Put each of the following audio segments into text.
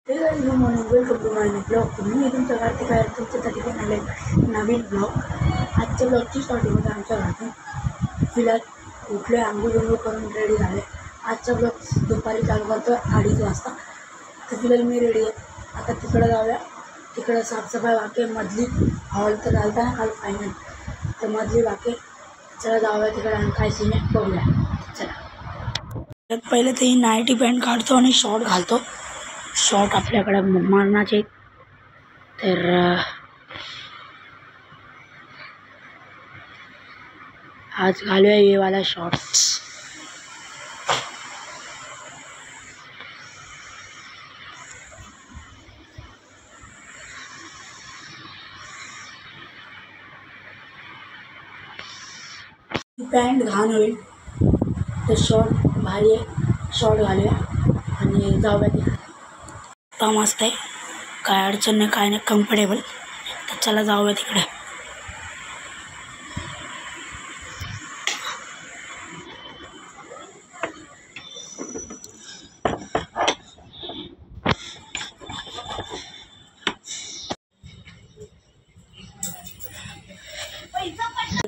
हे guys good morning welcome to my blog. मी तुमच्या कार्तिक आहे तुमच्यासाठी पण आले नवीन ब्लॉग। आजच्या ब्लॉगची स्टार्टिंग होते आमच्या घरातून। फिलहाल उठले आंघोळ करून रेडी झाले। आजचा ब्लॉग दुपारी चालू करतो 2:30 वाजता। तर फिलहाल मी रेडी आहे। आता तिकडे जाऊया। तिकडे साफसफाई बाकी मधली हॉल तर झालता ना काल फायनल, तर मधली बाकी। चला जाऊया तिकडे आणि काय सीन आहे बघूया। चला पहिले तर ही नाईटी पॅन्ट काढतो आणि शॉर्ट घालतो। शॉर्ट आपल्याकडे मारणाचे तर आज घालूया ये वाला शॉर्ट्स। पॅन्ट घाण होईल तर शॉर्ट भारी आहे, शॉर्ट घालूया आणि जाऊया तिकडे। आता मस्त आहे, काय अडचण नाही, काय नाही, कम्फर्टेबल। तर चला जाऊया तिकडे।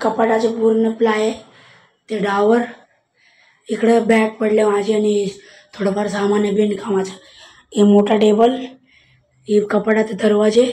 कपाटाचे पूर्ण प्लाय आहे ते डावर। इकडे बॅग पडले माझी आणि थोडंफार सामान आहे बिनकामाचं। हे मोठा टेबल, हे कपाटाचे दरवाजे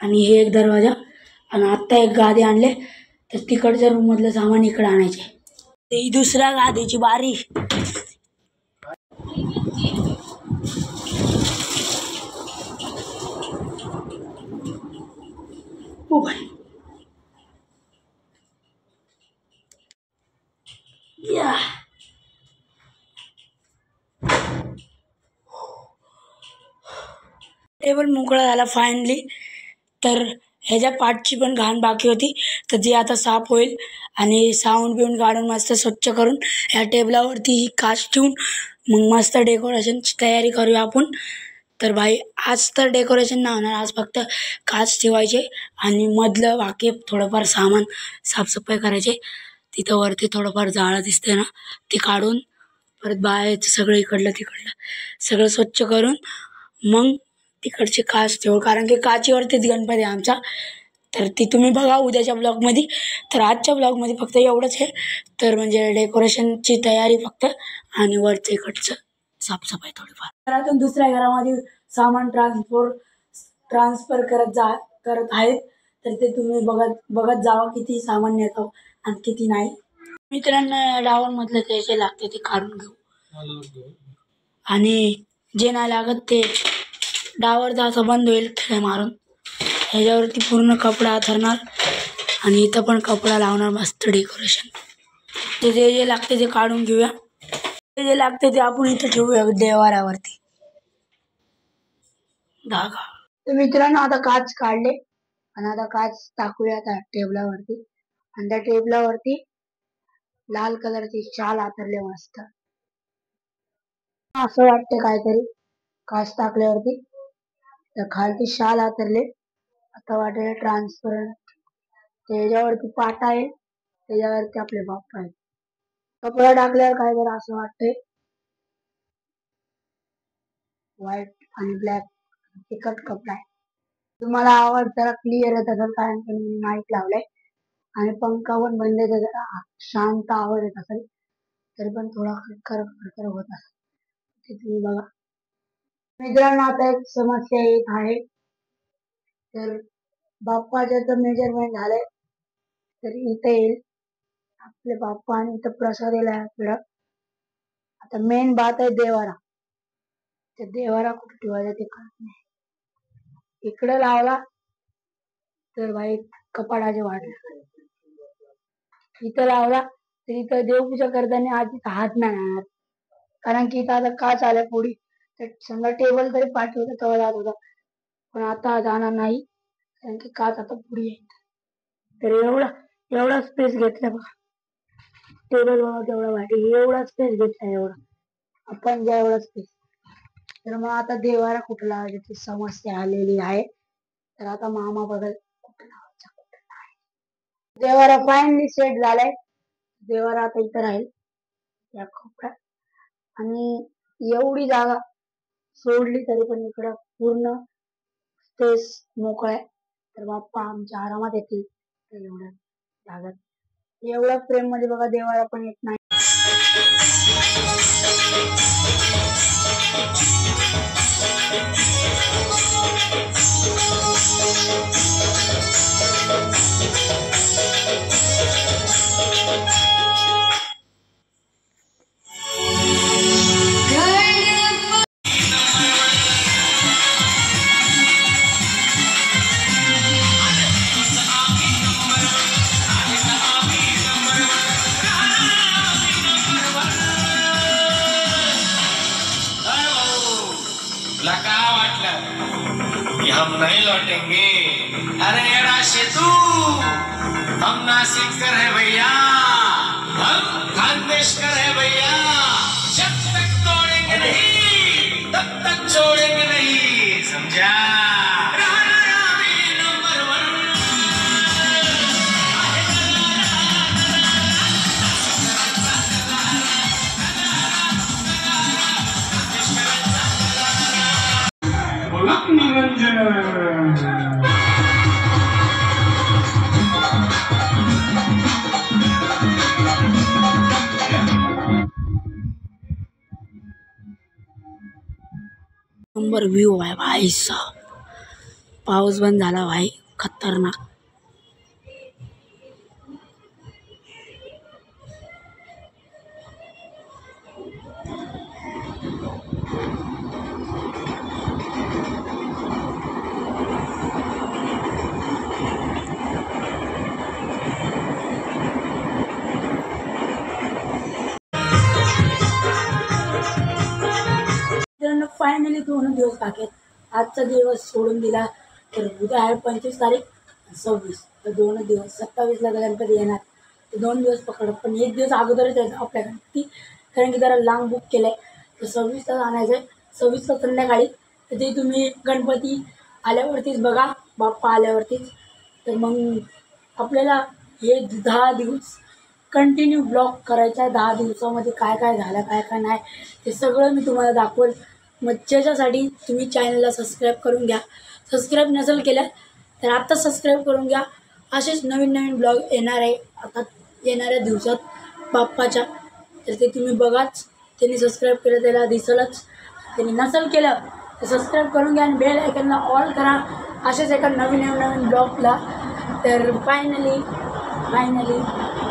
आणि हे एक दरवाजा। आणि आत्ता एक गादी आणले तर तिकडच्या रूम मधलं सामान इकडे आणायचे। ते दुसऱ्या गादीची बारी। ओ भाई या टेबल मोकळा झाला फायनली। तर ह्याच्या पाठची पण घाण बाकी होती, तर ती आता साफ होईल आणि साऊंड बिऊंड काढून मस्त स्वच्छ करून ह्या टेबलावरती ही काच ठेवून मग मस्त डेकोरेशनची तयारी करूया आपण। तर भाई आज तर डेकोरेशन नाही होणार, आज फक्त काच ठेवायचे आणि मधलं बाकी थोडंफार सामान साफसफाई करायचे। तिथं वरती थोडंफार जाळं दिसतंय ना, ते काढून परत बाहेरचं सगळं इकडलं तिकडलं सगळं स्वच्छ करून मग तिकडची काच ठेवू, कारण की काचेवरतीच गणपती आहे आमचा। तर ती तुम्ही बघा उद्याच्या ब्लॉगमध्ये। तर आजच्या ब्लॉगमध्ये फक्त एवढंच आहे, तर म्हणजे डेकोरेशनची तयारी फक्त आणि वरचं इकडचं साफसफाई थोडीफार। घरातून दुसऱ्या घरामध्ये सामान ट्रान्सफर करत आहेत, तर ते तुम्ही बघत जावा किती सामान नेतो आणि किती नाही। मित्रांनो डावरमधलं ते जे लागते ते काढून घेऊ आणि जे नाही लागत ते डावरचा असं बंद होईल खेळ मारून। ह्याच्यावरती पूर्ण कपडा थरणार आणि इथं पण कपडा लावणार मस्त डेकोरेशन। ते जे लागते ते काढून घेऊया, ते जे लागते ते आपण इथं ठेवूया देवाऱ्यावरती धागा। तर मित्रांनो आता काच काढले आणि आता काच टाकूया त्या टेबलावरती आणि त्या टेबलावरती लाल कलरची शाल आतरले मस्त। असं वाटतं काहीतरी काच टाकल्यावरती, तर खालती शाल आतरले आता वाटेल ट्रान्सपरंट। त्याच्यावरती पाटा आहे, त्याच्यावरती आपले बाप्पा आहे। कपडा टाकल्यावर काय जरा असं वाटतंय व्हाईट आणि ब्लॅक तिखट कपडा आहे। तुम्हाला आवाज जरा क्लिअर येत असेल कारण की मी माईक लावलाय आणि पंखा पण बंद आहे, जरा शांत आवाज येत असेल, तरी पण थोडा खरखर होत असेल ते तुम्ही बघा। मित्रांनो आता एक समस्या येत आहे, तर बाप्पाचं तर मेजरमेंट झालंय, तर इथे येईल आपले बाप्पा आणि इथं प्रसाद येईल आपल्याला। आता मेन बात आहे देवारा। तर देवारा कुठे ठेवायचा ते कळत नाही। इकडे लावला तर भाई कपाडाचे वाटले, इथं लावला तर इथं देवपूजा करताना आज इथं हात नाही आणणार, कारण की इथं आता काच आल्या पुढी। तर समजा टेबल तरी पाठवलं तेव्हा जात होता, पण आता जाणार नाही कारण की काच आता पुढे येत। तर एवढा स्पेस घेतला बघा टेबल, बघा तेवढा भारी, एवढा स्पेस घेतला एवढा आपण ज्या एवढा स्पेस। तर मग आता देवारा कुठं लावायची समस्या आलेली आहे, तर आता मामा बघल कुठं लावायचा कुठं नाही। देवारा फायनली सेट झालाय, देवारा आता इथं राहील या कोपऱ्यात आणि एवढी जागा सोडली तरी पण इकडं पूर्ण स्पेस मोकळा आहे. तर बाप्पा आमच्या आरामात येतील एवढ्या जागात. एवढ्या प्रेम मध्ये बघा देवाला पण येत नाही. हम नहीं लौटेंगे। अरे एड़ा सेतु, हम नासिककर है भैया, हम खानदेशकर है भैया। जब तक तोड़ेंगे नहीं तब तक छोड़ेंगे नहीं, समझा? नंबर व्यू आहे भाई साहब. पाऊस बंद झाला भाई, खतरनाक. फायनली 2 दिवस बाकी आहेत. आजचा दिवस सोडून दिला तर उद्या आहे 25 तारीख 26, तर 2 दिवस 27ला गणपती येणार. तर 2 दिवस पकडत, पण 1 दिवस अगोदरच यायचं आपल्या गणपती, कारण की जरा लांब बुक केलं आहे. तर 26ला आणायचं आहे, 26ला संध्याकाळी. तर ते तुम्ही गणपती आल्यावरतीच बघा, बाप्पा आल्यावरतीच. तर मग आपल्याला हे 10 दिवस कंटिन्यू ब्लॉग करायचा आहे. 10 दिवसामध्ये काय काय झालं, काय काय नाही, ते सगळं मी तुम्हाला दाखवेल. मग त्याच्यासाठी तुम्ही चॅनलला सबस्क्राईब करून घ्या. सबस्क्राईब नसेल केलं तर आत्ता सबस्क्राईब करून घ्या. असेच नवीन नवीन ब्लॉग येणार आहे आता येणाऱ्या दिवसात बाप्पाच्या. तर ते तुम्ही बघाच. त्यांनी सबस्क्राईब केलं त्याला दिसलंच, त्यांनी नसेल केलं तर सबस्क्राईब करून घ्या आणि बेल आयकॉनला ऑल करा असेच एका नवीन नवीन ब्लॉगला. तर फायनली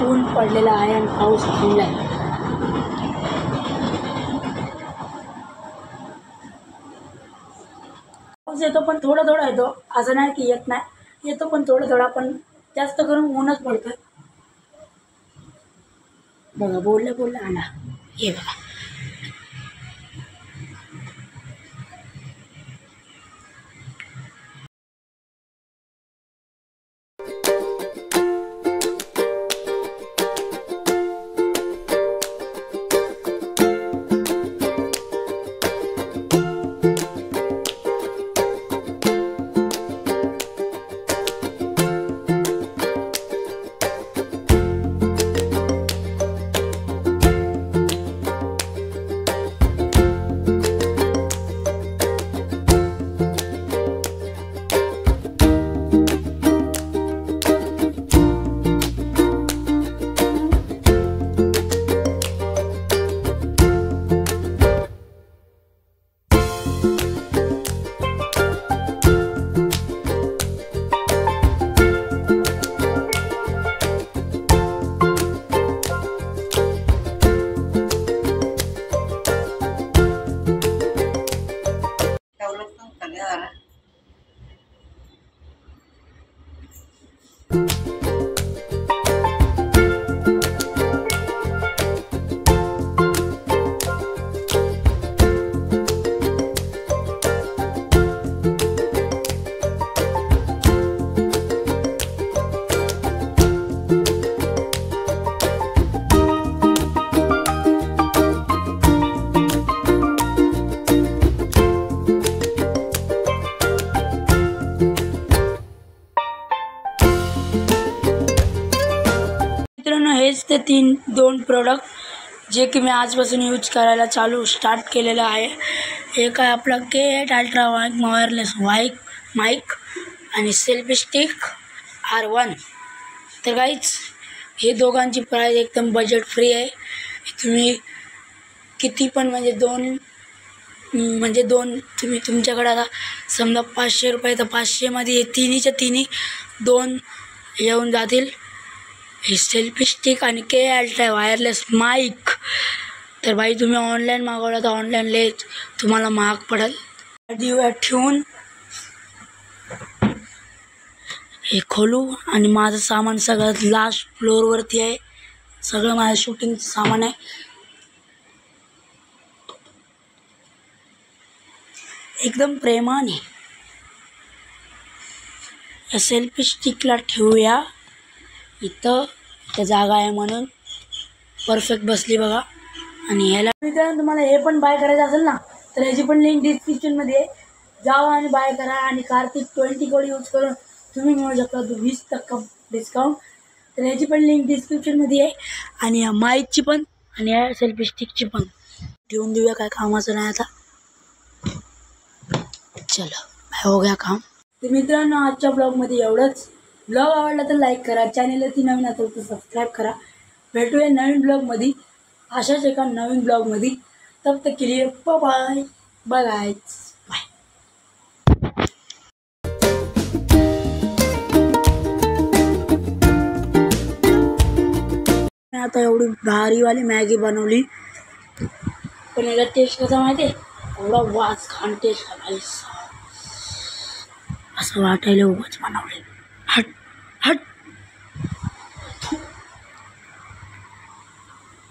ऊन पडलेला आहे आणि पाऊस थांबला आहे. पाऊस येतो पण थोडा थोडा येतो, असं नाही की येत नाही, येतो पण थोडा थोडा, पण जास्त करून ऊनच पडतं. बघा बोलल्या आणा, हे बघा. हेच ते 2 प्रोडक्ट जे की मी आजपासून यूज करायला स्टार्ट केलेलं आहे. एक आहे आपला K8 अल्ट्रा वायरलेस माईक आणि सेल्फी स्टिक R1. तर गाईज हे दोघांची प्राईस एकदम बजेट फ्री आहे. तुम्ही किती पण म्हणजे दोन तुम्ही तुमच्याकडे आता समजा 500 रुपये तर 500मध्ये तिन्हीच्या तिन्ही 2 येऊन जातील. हे सेल्फी स्टिक आणि K8 वायरलेस माईक. तर भाई तुम्ही ऑनलाईन मागवला तर ऑनलाईन लेच तुम्हाला महाग पडेल. दिव्या ठेवून हे खोलू आणि माझं सामान सगळं लास्ट फ्लोअरवरती आहे. सगळं माझं शूटिंगचं सामान आहे. एकदम प्रेमाने या सेल्फी स्टिकला ठेवूया. इथं जागा आहे म्हणून परफेक्ट बसली बघा. आणि ह्याला मित्रांनो तुम्हाला हे पण बाय करायचं असेल ना तर ह्याची पण लिंक डिस्क्रिप्शनमध्ये आहे. जावा आणि बाय करा. आणि कार्तिक 20 कोड यूज करून तुम्ही मिळू शकता 20% डिस्काउंट. तर ह्याची पण लिंक डिस्क्रिप्शनमध्ये आहे. आणि या माईकची पण आणि या सेल्फी स्टिकची पण ठेवून देऊया. काय कामाचं नाही आता. चलो हो गया काम. तर मित्रांनो आजच्या ब्लॉगमध्ये एवढंच. ब्लॉग आवडला तर लाईक करा. चॅनलवरती नवीन असेल तर सबस्क्राईब करा. भेटूया नवीन ब्लॉगमध्ये अशाच एका नवीन ब्लॉगमध्ये. तब तक के लिए बाय बाय गाइस. बाय. मी आता एवढी भारीवाली मॅगी बनवली पण याचा टेस्ट कसा माहिती आहे. एवढा वास खान टेस्ट असं वाटायला उगाच बनवले.